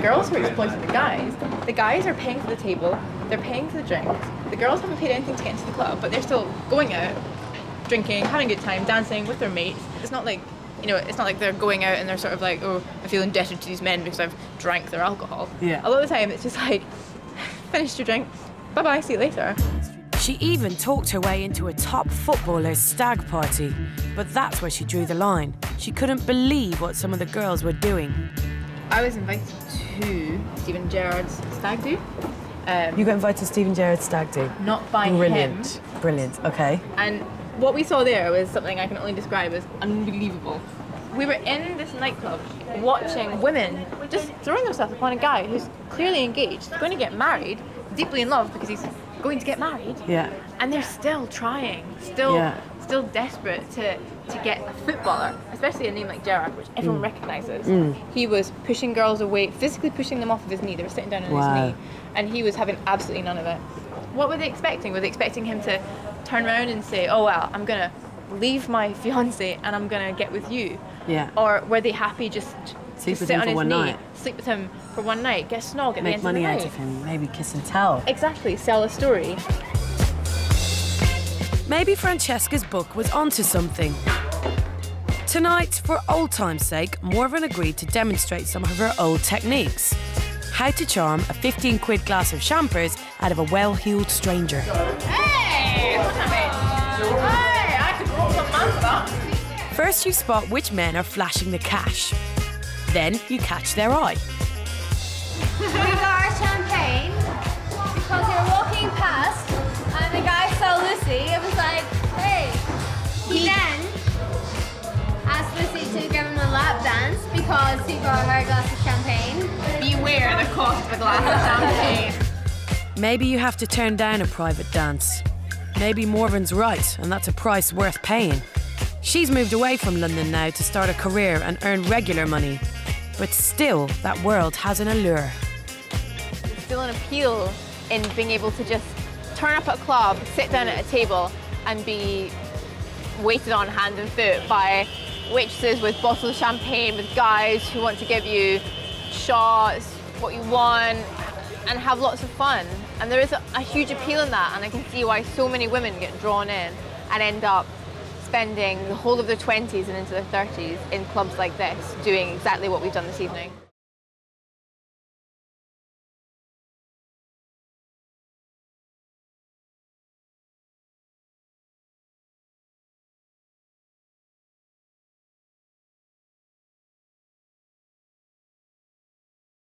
girls who are exploiting the guys. The guys are paying for the table, they're paying for the drinks. The girls haven't paid anything to get into the club, but they're still going out, drinking, having a good time, dancing with their mates. It's not like, you know, it's not like they're going out and they're sort of like, oh, I feel indebted to these men because I've drank their alcohol. Yeah. A lot of the time it's just like, finished your drink, bye-bye, see you later. She even talked her way into a top footballer's stag party, but that's where she drew the line. She couldn't believe what some of the girls were doing. I was invited to Stephen Gerrard's stag do. You got invited to Stephen Gerrard's stag do? Not by Brilliant. him. Brilliant, okay. And what we saw there was something I can only describe as unbelievable. We were in this nightclub watching women just throwing themselves upon a guy who's clearly engaged, going to get married, deeply in love because he's going to get married. Yeah. And they're still trying, still desperate to get a footballer, especially a name like Gerrard, which everyone recognises. He was pushing girls away, physically pushing them off of his knee. They were sitting down on his knee, and he was having absolutely none of it. What were they expecting? Were they expecting him to turn around and say, oh well, I'm gonna leave my fiance and I'm gonna get with you? Yeah. Or were they happy just to sit on his knee, sleep with him for one night, get a snog at the end of the night? Make money out of him, maybe kiss and tell. Exactly, sell a story. Maybe Francesca's book was onto something. Tonight, for old time's sake, Morven agreed to demonstrate some of her old techniques. How to charm a 15-quid glass of champers out of a well-heeled stranger. Hey! Hey! I could roll some man for that. First, you spot which men are flashing the cash. Then, you catch their eye. We got our champagne because we were walking past and the guy saw Lucy. It was like, hey. He then asked Lucy to give him a lap dance because he got her a glass of champagne. Beware the cost of a glass of champagne. Maybe you have to turn down a private dance. Maybe Morven's right, and that's a price worth paying. She's moved away from London now to start a career and earn regular money. But still, that world has an allure. There's still an appeal in being able to just turn up at a club, sit down at a table and be waited on hand and foot by waitresses with bottles of champagne, with guys who want to give you shots, what you want, and have lots of fun. And there is a huge appeal in that, and I can see why so many women get drawn in and end up spending the whole of their 20s and into their 30s in clubs like this, doing exactly what we've done this evening.